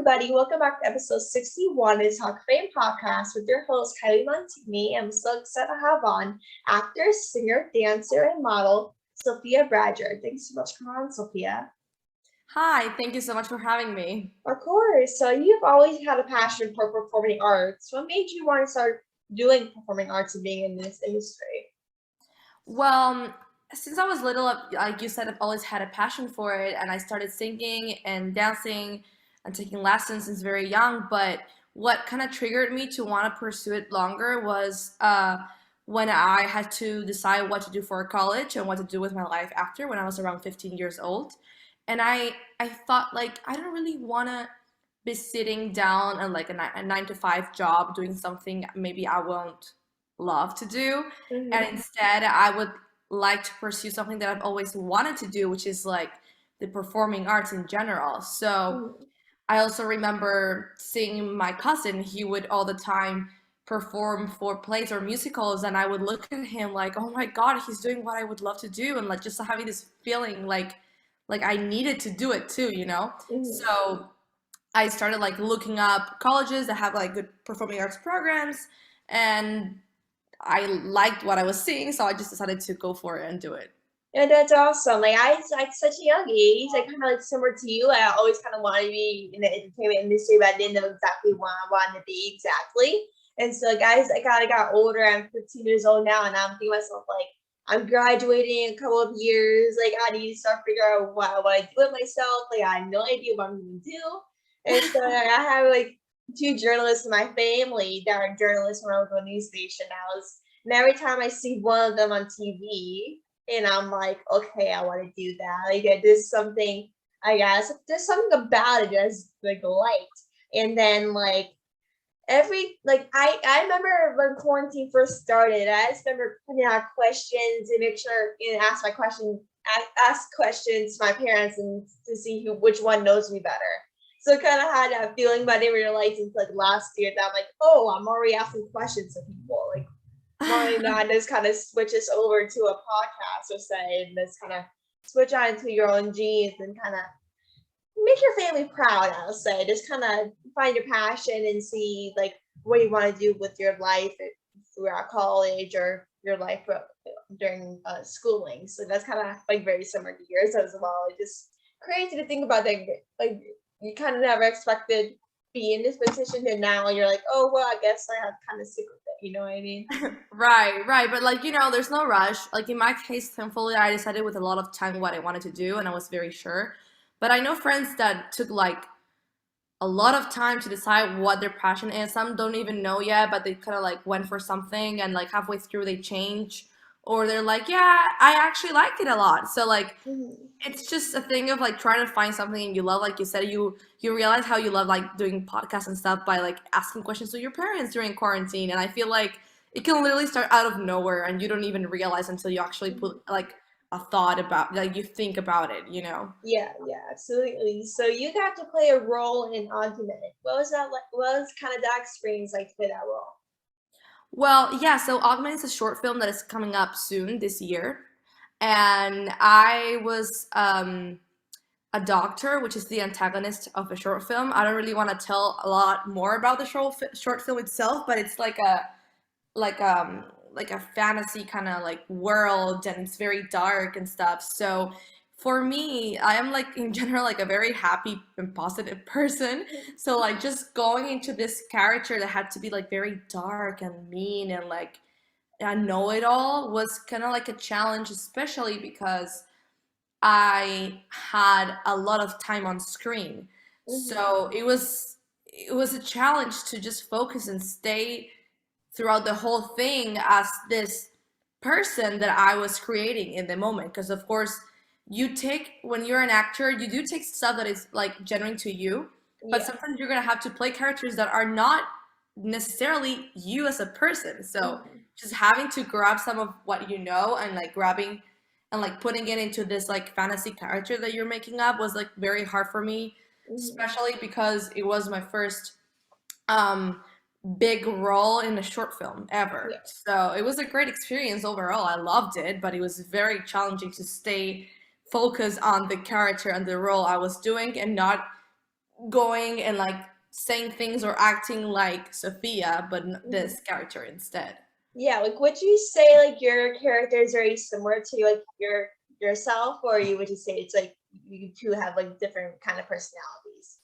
everybody. Welcome back to episode 61 of the Talkoffamepod podcast with your host, Kyliemontigney. I'm so excited to have on actor, singer, dancer, and model, Sofia Bragar. Thanks so much for coming on, Sophia. Hi, thank you so much for having me. Of course. So you've always had a passion for performing arts. What made you want to start doing performing arts and being in this industry? Well, since I was little, like you said, I've always had a passion for it, and I started singing and dancing and taking lessons since very young. But what kind of triggered me to want to pursue it longer was when I had to decide what to do for college and what to do with my life after when I was around 15 years old. And I thought, like, I don't really want to be sitting down and like a 9 to 5 job doing something maybe I won't love to do. And Mm-hmm. instead, I would like to pursue something that I've always wanted to do, which is like the performing arts in general. So I also remember seeing my cousin. He would all the time perform for plays or musicals, and I would look at him like, oh my God, he's doing what I would love to do, and like just having this feeling like I needed to do it too, you know? Mm-hmm. So I started like looking up colleges that have like good performing arts programs, and I liked what I was seeing, so I just decided to go for it and do it. And that's awesome. Like I like such a young age, like kind of like similar to you. I always kind of wanted to be in the entertainment industry, but I didn't know exactly what I wanted to be exactly. And so, guys, I kind of got older. I'm 15 years old now, and I'm thinking to myself like, I'm graduating in a couple of years. Like I need to start figuring out what I want to do with myself. Like I have no idea what I'm going to do. And so like, I have like two journalists in my family that are journalists from a local news station. And every time I see one of them on TV, and I'm like, okay, I want to do that. Like there's something I guess there's something about it that's like liked. And then like every like I remember when quarantine first started, I just remember putting out questions and make sure and ask questions to my parents and to see who which one knows me better. So kind of had that feeling, but I didn't realize until like last year that I'm like, oh, I'm already asking questions to people. Like why not just kind of switch us over to a podcast or say and just kind of switch on into your own genes and kind of make your family proud, I'll say. Just kind of find your passion and see like what you want to do with your life throughout college or your life during schooling. So that's kind of like very similar to yours as well. It's just crazy to think about that. Like you kind of never expected be in this position and now you're like, oh well, I guess I have kind of stick with it. You know what I mean? Right, right. But like, there's no rush. Like in my case, thankfully, I decided with a lot of time what I wanted to do, and I was very sure. But I know friends that took like a lot of time to decide what their passion is. Some don't even know yet, but they kind of like went for something and like halfway through they change, or they're like, yeah, I actually liked it a lot. So like Mhm. it's just a thing of like trying to find something you love. Like you said, you realize how you love like doing podcasts and stuff by like asking questions to your parents during quarantine. And I feel like it can literally start out of nowhere and you don't even realize until you actually put like a thought about like you think about it, you know? Yeah, yeah, absolutely. So you got to play a role in Augmented. What was that like? What was kind of that experience like to play that role? Well, yeah, so Augment is a short film that is coming up soon this year. And I was a doctor, which is the antagonist of a short film. I don't really want to tell a lot more about the short film itself, but it's like like a fantasy kind of like world, and it's very dark and stuff. So for me, I am like in general like a very happy and positive person. So like just going into this character that had to be like very dark and mean and like I know it all was kind of like a challenge, especially because I had a lot of time on screen. Mm-hmm. So it was a challenge to just focus and stay throughout the whole thing as this person that I was creating in the moment. Because of course, you take when you're an actor, you do take stuff that is like genuine to you, but Yeah. sometimes you're gonna have to play characters that are not necessarily you as a person. So Mm-hmm. just having to grab some of what you know and like grabbing and like putting it into this like fantasy character that you're making up was like very hard for me, Mm-hmm. especially because it was my first um big role in a short film ever. Yeah. So it was a great experience overall. I loved it, but it was very challenging to stay focused on the character and the role I was doing and not going and like saying things or acting like Sofia, but Mhm. this character instead. Yeah, like would you say like your character is very similar to like yourself, or you would just say it's like you two have like different kind of personalities?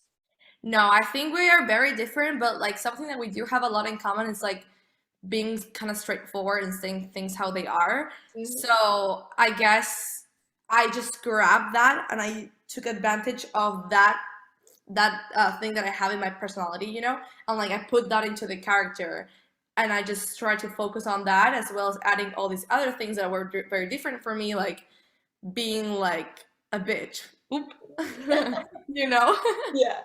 No, I think we are very different, but like something that we do have a lot in common is like being kind of straightforward and saying things how they are. Mhm. So I guess I just grabbed that and I took advantage of that thing that I have in my personality, you know, and like I put that into the character, and I just try to focus on that as well as adding all these other things that were very different for me, like being like a bitch. Oop. You know? Yeah.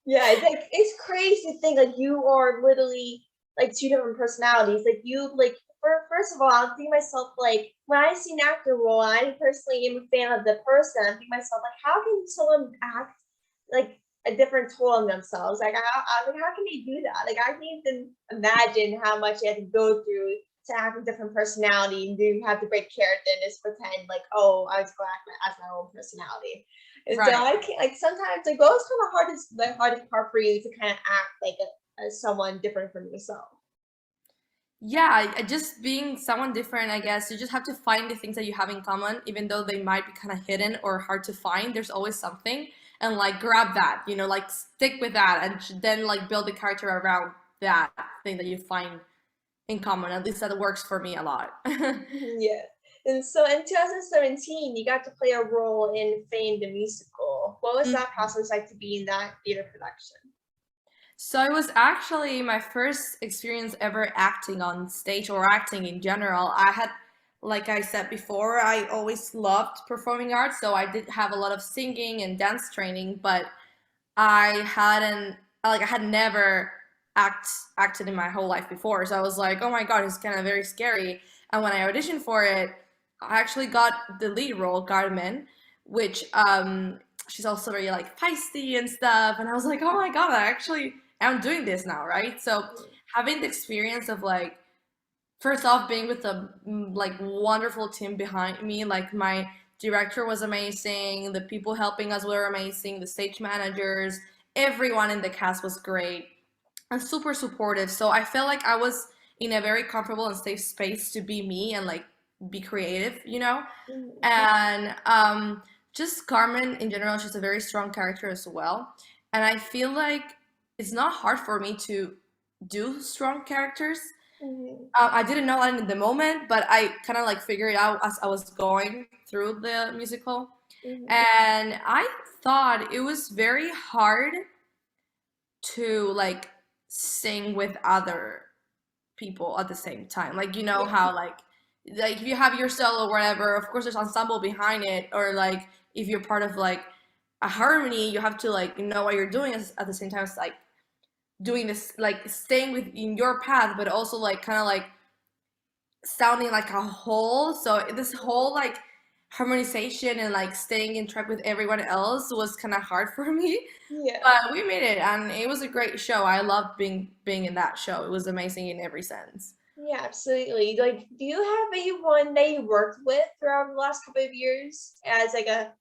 Yeah, it's like it's crazy to think like you are literally like two different personalities. Like you like first of all, I'm thinking myself like when I see an actor role, I personally am a fan of the person. I'm thinking myself like how can someone act like a different toll on themselves? Like like how can they do that? Like I can't even imagine how much they have to go through to act a different personality and do have to break character and just pretend like, oh, I was black as my own personality. And so Right. I can't like sometimes like those kind of hardest part for you to kind of act like someone different from yourself. Yeah, just being someone different, I guess. You just have to find the things that you have in common, even though they might be kind of hidden or hard to find. There's always something, and like grab that, you know, like stick with that, and then like build the character around that thing that you find in common. At least that works for me a lot. Yeah. And so in 2017, you got to play a role in Fame the musical. What was that process like to be in that theater production? So it was actually my first experience ever acting on stage or acting in general. I had, like I said before, I always loved performing arts, so I did have a lot of singing and dance training, but I hadn't, like, I had never acted in my whole life before. So I was like, oh my God, it's kind of very scary. And when I auditioned for it, I actually got the lead role, Carmen, which she's also very like feisty and stuff. And I was like, oh my God, I actually am doing this now, right? So having the experience of like, first off, being with a like wonderful team behind me, like my director was amazing, the people helping us were amazing, the stage managers, everyone in the cast was great and super supportive. So I felt like I was in a very comfortable and safe space to be me and like be creative, you know. Mhm. And just Carmen in general, she's a very strong character as well, and I feel like it's not hard for me to do strong characters. Mhm. I didn't know that in the moment, but I kind of like figured it out as I was going through the musical. Mhm. And I thought it was very hard to like sing with other people at the same time. Like, you know Yeah. how like if you have your solo or whatever, of course there's ensemble behind it, or like if you're part of like a harmony, you have to like know what you're doing at the same time as like doing this, like staying within your path, but also like kind of like sounding like a whole. So this whole like harmonization and like staying in track with everyone else was kind of hard for me. Yeah. But we made it, and it was a great show. I loved being in that show. It was amazing in every sense. Yeah, absolutely. Like, do you have anyone that you worked with throughout the last couple of years as like a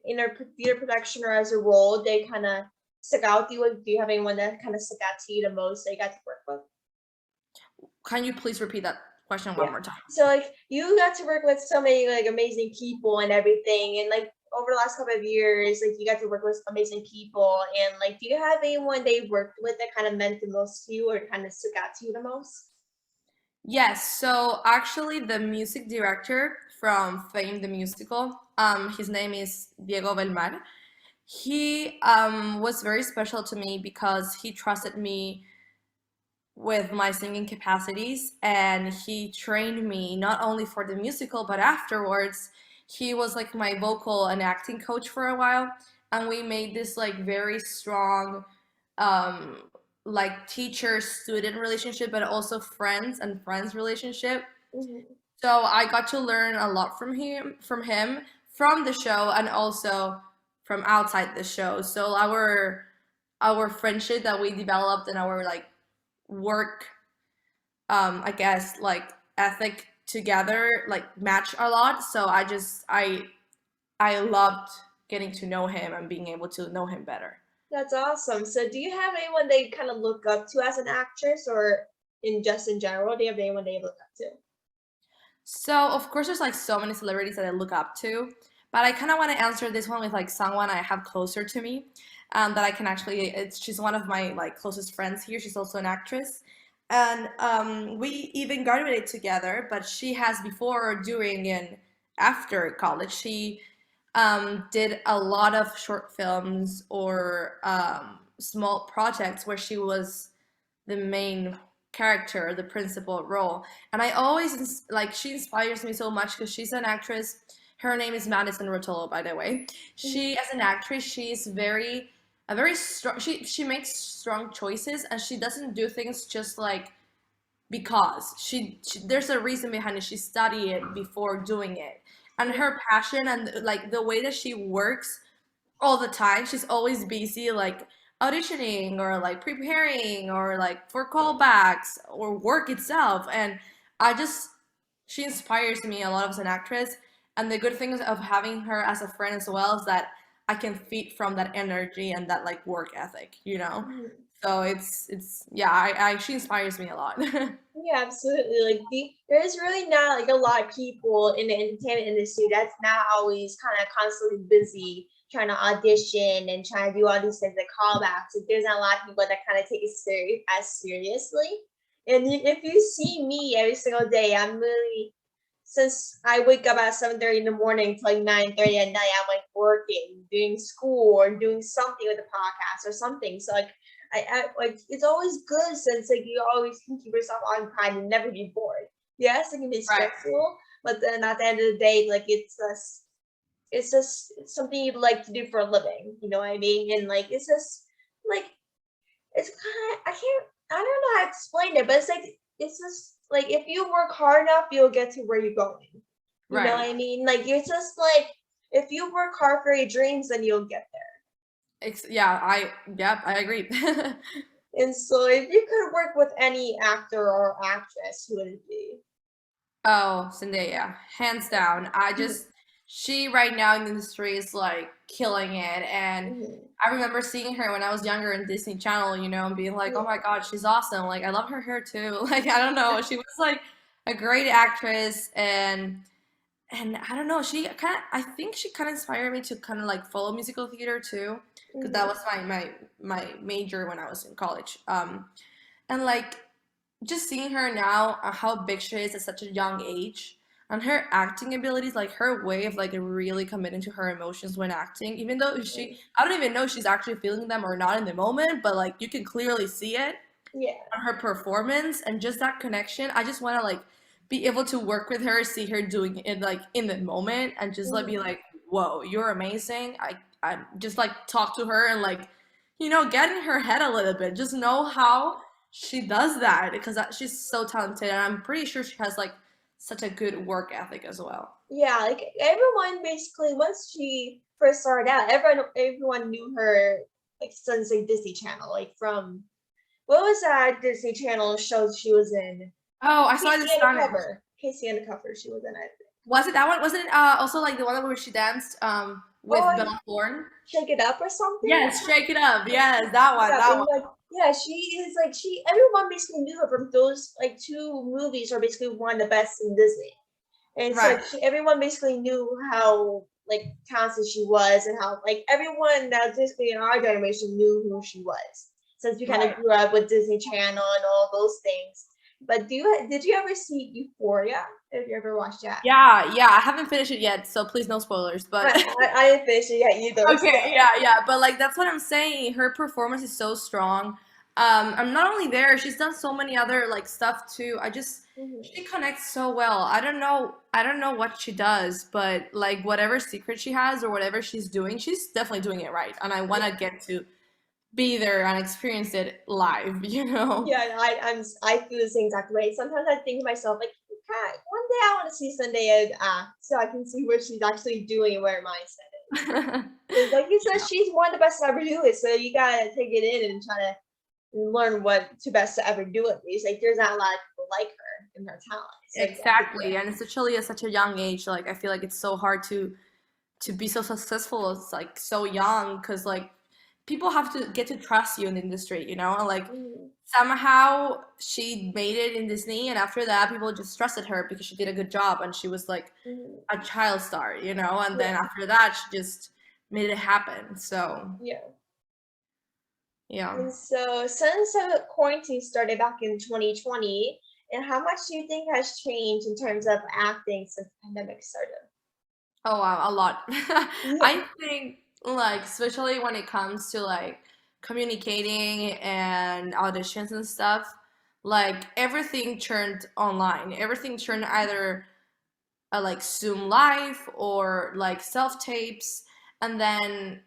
in a theater production or as a role they kind of stuck out to you? Like, do you have anyone that kind of stuck out to you the most that you got to work with? Can you please repeat that question one Yeah. more time? So like you got to work with so many like amazing people and everything, and like over the last couple of years, like you got to work with amazing people, and like do you have anyone they worked with that kind of meant the most to you or kind of stuck out to you the most? Yes, so actually the music director from Fame the Musical, his name is Diego Belmar. He was very special to me because he trusted me with my singing capacities, and he trained me not only for the musical but afterwards. He was like my vocal and acting coach for a while, and we made this like very strong um like teacher student relationship, but also friends and friends relationship. Mhm. So I got to learn a lot from the show, and also from outside the show. So our friendship that we developed and our like work, I guess like ethic together like match a lot. So I loved getting to know him and being able to know him better. That's awesome. So do you have anyone that you kind of look up to as an actress, or in general, do you have anyone that you look up to? So of course there's like so many celebrities that I look up to, but I kind of want to answer this one with like someone I have closer to me, that I can actually. She's one of my like closest friends here. She's also an actress, and we even graduated together. But she has before, during, and after college, she did a lot of short films or small projects where she was the main character, the principal role. And I always like she inspires me so much because she's an actress. Her name is Madison Rotolo, by the way. Mhm. She, as an actress, she's very a very strong. She makes strong choices, and she doesn't do things just like because she there's a reason behind it. She studied it before doing it, and her passion and like the way that she works all the time. She's always busy, like auditioning or like preparing or like for callbacks or work itself. And I just, she inspires me a lot as an actress. And the good things of having her as a friend as well is that I can feed from that energy and that like work ethic, you know? Mhm. So it's yeah, I she inspires me a lot. Yeah, absolutely. Like there's really not like a lot of people in the entertainment industry that's not always kind of constantly busy trying to audition and trying to do all these things like callbacks. Like there's not a lot of people that kind of take it as seriously. And if you see me every single day, I'm really, since I wake up at 7:30 in the morning to like 9:30 at night, I'm like working, doing school or doing something with the podcast or something. So like I like it's always good since like you always can keep yourself occupied and never be bored. Yes, it can be Right. stressful, but then at the end of the day, like it's just something you'd like to do for a living. You know what I mean? And like it's just like it's kind of I don't know how to explain it, but it's like it's just like if you work hard enough, you'll get to where you're going. You know what Right. I mean? Like it's just like if you work hard for your dreams, then you'll get there. Yeah, I agree. And so if you could work with any actor or actress, who would it be? Oh, Zendaya, hands down. She right now in the industry is like killing it. And Mhm. I remember seeing her when I was younger in Disney Channel, you know, and being like, oh Yeah. my God, she's awesome. Like, I love her hair too. Like, I don't know. She was like a great actress. And I don't know, she kind of, I think she kind of inspired me to kind of like follow musical theater too, because that Mhm. was my major when I was in college. And like just seeing her now, how big she is at such a young age, and her acting abilities, like her way of like really committing to her emotions when acting, even though Mhm. I don't even know if she's actually feeling them or not in the moment, but like you can clearly see it Yeah. on her performance and just that connection. I just want to like be able to work with her, see her doing it like in the moment, and just like be Mhm. like, whoa, you're amazing. I just like talk to her and like, you know, get in her head a little bit, just know how she does that because she's so talented, and I'm pretty sure she has like such a good work ethic as well. Yeah, like everyone basically once she first started out, everyone knew her like since like Disney Channel, like from what was that Disney Channel show she was in? Oh, I saw Casey this stunning. Undercover. Casey Undercover, she was in it. Was it that one? Wasn't it also like the one where she danced with Oh, Bella Thorne? Shake It Up or something? Yes, Shake It Up. Yes, that one. Yeah, That and one. like yeah, she is like she everyone basically knew her from those like two movies are basically one of the best in Disney. And so Right. like everyone basically knew how like talented she was and how like everyone that's basically in our generation knew who she was since we kind of Right. grew up with Disney Channel and all those things. But did you ever see Euphoria? Have you ever watched that? Yeah, yeah. I haven't finished it yet, so please no spoilers. But I didn't finish it yet either. okay, yeah, yeah. But like that's what I'm saying. Her performance is so strong. I'm not only there, she's done so many other like stuff too. Mhm. She connects so well. I don't know what she does, but like whatever secret she has or whatever she's doing, she's definitely doing it right. And I want to get to be there and experience it live, you know? Yeah, I feel the same exact way. Sometimes I think to myself like, God, one day I want to see Sunday so I can see what she's actually doing and where her mindset is. Because like you said, she's one of the best to ever do it. So you gotta take it in and try to learn what to best to ever do at least. Like there's not a lot of people like her and her talent. So you gotta take Exactly. it And especially at such a young age, like I feel like it's so hard to be so successful as like so young because like people have to get to trust you in the industry, you know? And like Mhm. somehow she made it in Disney, and after that, people just trusted her because she did a good job and she was like Mhm. a child star, you know? And then Yeah. after that, she just made it happen. So, Yeah. yeah. And so since quarantine started back in 2020, and how much do you think has changed in terms of acting since the pandemic started? Oh wow, a lot. Yeah. I think like especially when it comes to like communicating and auditions and stuff, like everything turned online. Everything turned either like Zoom Live or like self tapes, and then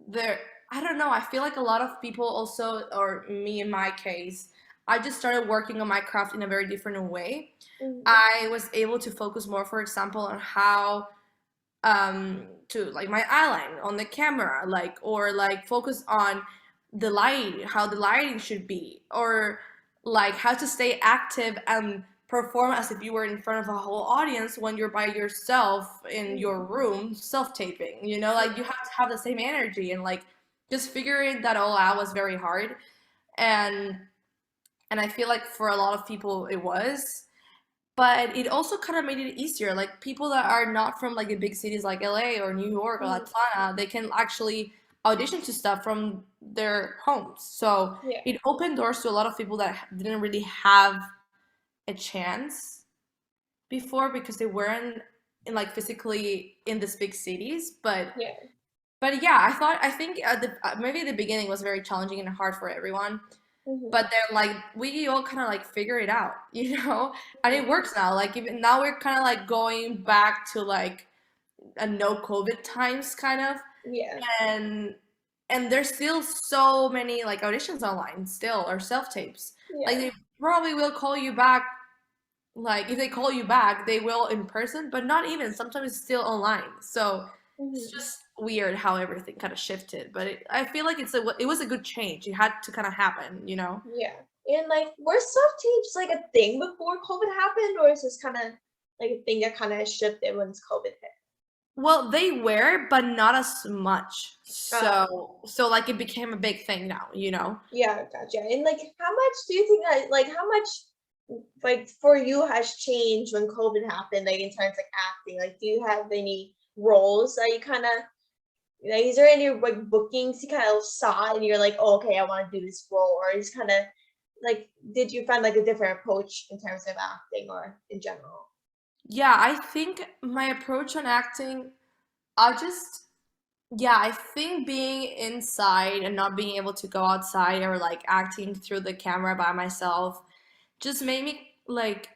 there. I don't know. I feel like a lot of people also, or me in my case, I just started working on my craft in a very different way. Mhm. I was able to focus more, for example, on how to like my eyeline on the camera, like or like focus on the light, how the lighting should be, or like how to stay active and perform as if you were in front of a whole audience when you're by yourself in your Mhm. room self-taping, you know, Yeah. like you have to have the same energy, and like just figuring that all out was very hard. and and I feel like for a lot of people it was, but it also kind of made it easier. Like people that are not from like the big cities like LA or New York or Mhm. Atlanta, they can actually audition to stuff from their homes. So Yeah. it opened doors to a lot of people that didn't really have a chance before because they weren't in like physically in these big cities. Yeah. But yeah, I think maybe the beginning was very challenging and hard for everyone, Mhm. but then like we all kind of like figure it out, you know, and it Mhm. works now. Like even now we're kind of like going back to like a no COVID times kind of, Yeah. and there's still so many like auditions online still or self tapes. Like Yeah. they probably will call you back. Like if they call you back, they will in person, but not even. Sometimes it's still online. So it's Mhm. just weird how everything kind of shifted. But I feel like it was a good change. It had to kind of happen, you know. Yeah. And like, were self tapes like a thing before COVID happened, or is this kind of like a thing that kind of shifted once COVID hit? Well, they were, but not as much. Uh, So like it became a big thing now, you know? yeah, gotcha. And like, how much do you think that, like, how much, like, for you has changed when COVID happened, like, in terms of acting? Like, do you have any roles that you kind of, like, is there any like bookings you kind of saw and you're like, oh, okay, I want to do this role, or is kind of like, did you find like a different approach in terms of acting or in general? Yeah, I think my approach on acting, I just, yeah, I think being inside and not being able to go outside or like acting through the camera by myself just made me like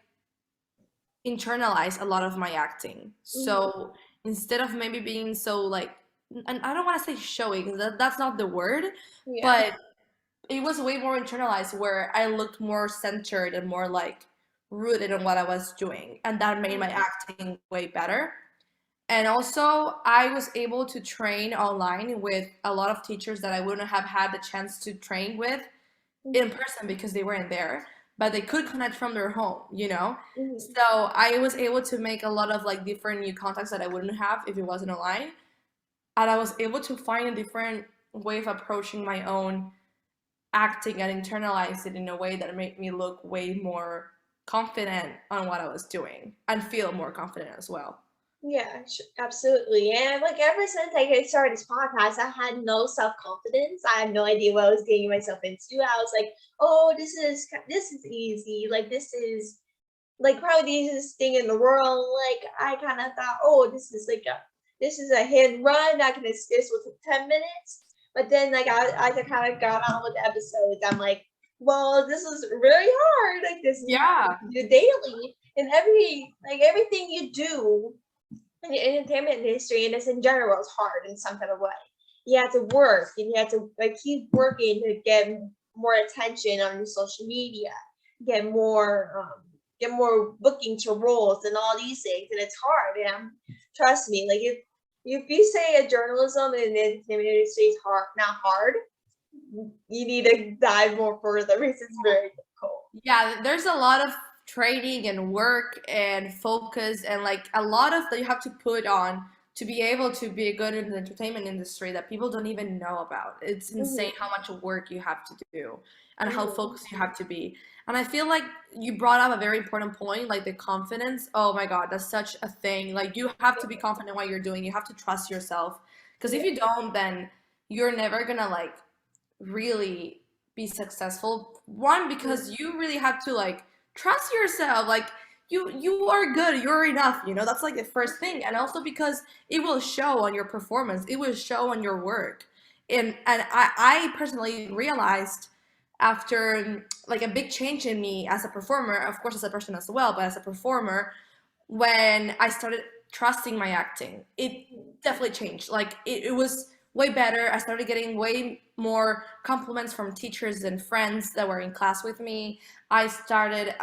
internalize a lot of my acting. Hmm. So instead of maybe being so like, and I don't want to say showy because that's not the word, Yeah. but it was way more internalized where I looked more centered and more like rooted in what I was doing. And that made my Hmm. acting way better. And also, I was able to train online with a lot of teachers that I wouldn't have had the chance to train with in Hmm. person because they weren't there, but they could connect from their home, you know? Hmm. So I was able to make a lot of like different new contacts that I wouldn't have if it wasn't online. And I was able to find a different way of approaching my own acting and internalize it in a way that made me look way more confident on what I was doing and feel more confident as well. Yeah, absolutely. And like ever since I started this podcast, I had no self confidence. I had no idea what I was getting myself into. I was like, "Oh, this is easy. Like this is like probably the easiest thing in the world." Like I kind of thought, "Oh, this is a hit and run. I can this within 10 minutes." But then like I kind of got on with the episodes. I'm like, "Well, this is really hard. Like this is Yeah. do daily." And everything you do in the entertainment industry and just in general is hard in some type of way. You have to work and you have to like keep working to get more attention on your social media, get more booking to roles and all these things, and it's hard. And trust me, like if you say a journalism and the entertainment industry is hard, not hard, you need to dive more further because it's very difficult. Yeah, there's a lot of training and work and focus and like a lot of that you have to put on to be able to be good in the entertainment industry that people don't even know about. It's insane how much work you have to do and how focused you have to be. And I feel like you brought up a very important point, like the confidence. Oh my God, that's such a thing. Like you have to be confident in what you're doing. You have to trust yourself. Because if you don't, then you're never gonna like really be successful. One, because you really have to like trust yourself. Like you are good, you're enough, you know, that's like the first thing. And also because it will show on your performance, it will show on your work. And I personally realized after like a big change in me as a performer, of course as a person as well, but as a performer, when I started trusting my acting, it definitely changed. Like it was way better. I started getting way more compliments from teachers and friends that were in class with me. I started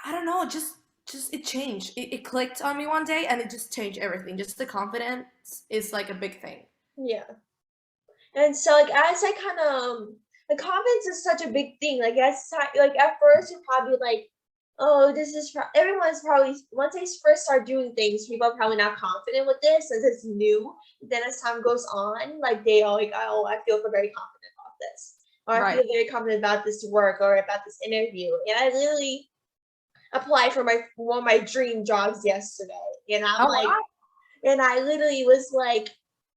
I don't know, just it changed. It clicked on me one day and it just changed everything. Just the confidence is like a big thing. Yeah. And so like as I kind of the confidence is such a big thing. Like like at first you're probably like, oh, this is everyone's probably once they first start doing things, people are probably not confident with this since it's new. Then as time goes on, like they all like, oh, I feel very confident about this, or I Right. feel very confident about this work or about this interview. And I literally applied for one of my dream jobs yesterday, and I'm Oh like, wow. and I literally was like,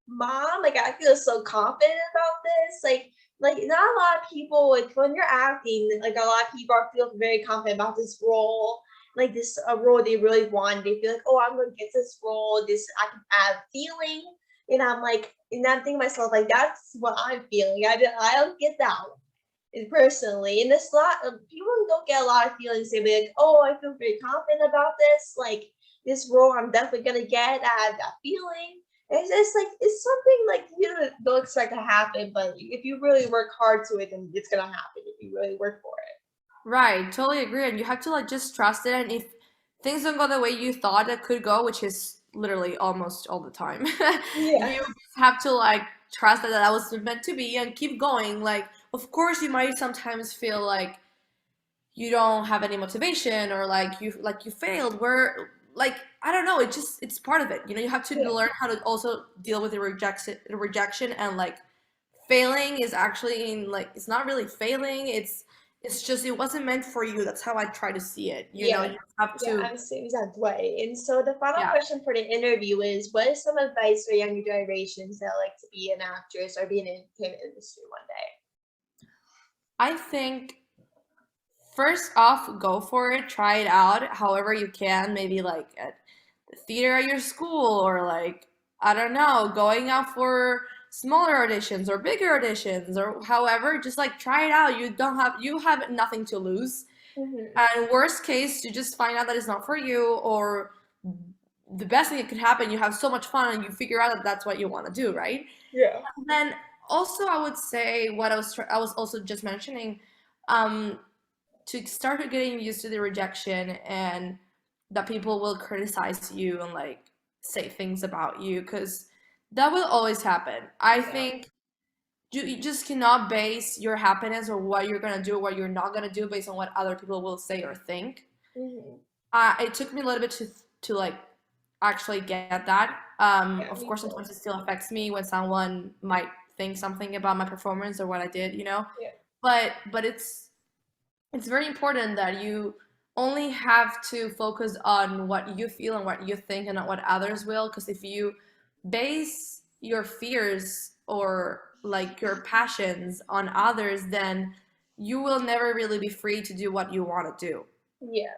Mom, like I feel so confident about this. Like not a lot of people like when you're acting, like a lot of people feel very confident about this role. Like this a role they really want. They feel like, oh, I'm gonna get this role. This I can add feeling. And I'm like, and I'm thinking to myself, like, that's what I'm feeling. I don't get that personally. And this lot of people don't get a lot of feelings. They be like, oh, I feel very confident about this. Like this role, I'm definitely gonna get. I have that feeling. It's just like it's something like you don't expect to happen, but if you really work hard to it, then it's gonna happen if you really work for it. Right, totally agree. And you have to like just trust it. And if things don't go the way you thought it could go, which is literally almost all the time, Yeah. you just have to like trust that that was meant to be and keep going. Like, of course, you might sometimes feel like you don't have any motivation or like you failed. Where like I don't know, it's part of it. You know, you have to Yeah. learn how to also deal with the rejection and like failing is actually in like it's not really failing, it's just it wasn't meant for you. That's how I try to see it, you know. Yeah. You have Yeah, to I'm the same exact way. And so the final yeah. question for the interview is what is some advice for younger generations that like to be an actress or be in the entertainment industry one day? I think first off, go for it, try it out however you can, maybe like at the theater at your school or like I don't know, going out for smaller auditions or bigger auditions or however, just like try it out. You have nothing to lose. Mm-hmm. And worst case, you just find out that it's not for you, or the best thing that could happen, you have so much fun and you figure out that that's what you want to do, right? Yeah. And then also, I would say what I was also just mentioning, um, to start getting used to the rejection and that people will criticize you and like say things about you, because that will always happen. I Yeah. think you just cannot base your happiness or what you're gonna do or what you're not gonna do based on what other people will say or think. Mm-hmm. It took me a little bit to like actually get that. Yeah, Of me course, too. sometimes it still affects me when someone might think something about my performance or what I did, you know. Yeah. But it's very important that you only have to focus on what you feel and what you think and not what others will. Because if you base your fears or like your passions on others, then you will never really be free to do what you want to do. Yeah.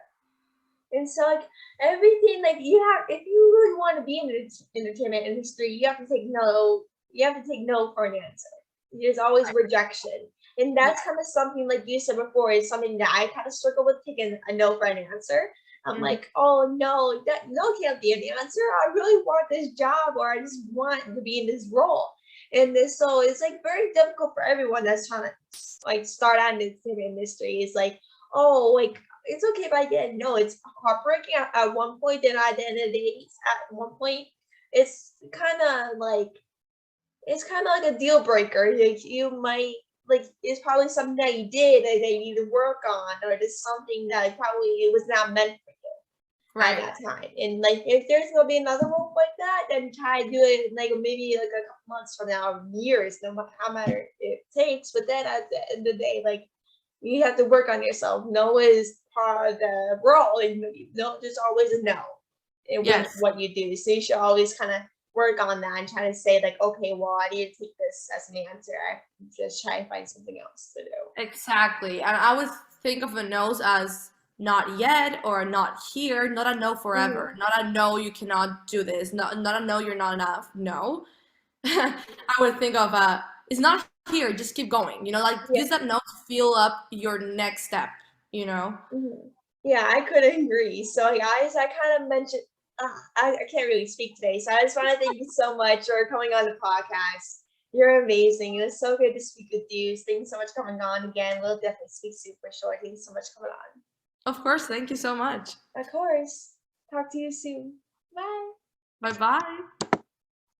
And so like everything like you have if you really want to be in the entertainment industry, you have to take no for an answer. There's always rejection. And Yeah. that's kind of something like you said before is something that I kind of struggle with taking a no for an answer. I'm Mhm. like, oh no, that no can't be an answer. I really want this job or I just want to be in this role. And this so it's like very difficult for everyone that's trying to like start out in the entertainment industry. It's like, oh, like it's okay if I get no. It's heartbreaking at one point, then at the end of the day, at one point, it's kind of like a deal breaker. Like you might like it's probably something that you did that you need to work on, or just something that probably it was not meant for you. at that time. And like if there's gonna be another role like that, then try to do it like maybe like a couple months from now, years, no matter how much it takes. But then at the end of the day, like you have to work on yourself. No is part of the role, and you don't just always a no in what you do. So you should always kind of work on that and try to say like, okay, well, I need to take this as an answer. I just try and find something else to do. Exactly. And I would think of a no's as not yet or not here, not a no forever, not a no, you cannot do this, not a no, you're not enough. No. I would think of it's not here, just keep going. You know, like use that no to fill up your next step, you know? Yeah, I couldn't agree. So guys, I kind of mentioned I can't really speak today. So I just want to thank you so much for coming on the podcast. You're amazing. It was so good to speak with you. Thanks so much for coming on again. We'll definitely speak soon for sure. Thanks so much for coming on. Of course. Thank you so much. Of course. Talk to you soon. Bye. Bye-bye.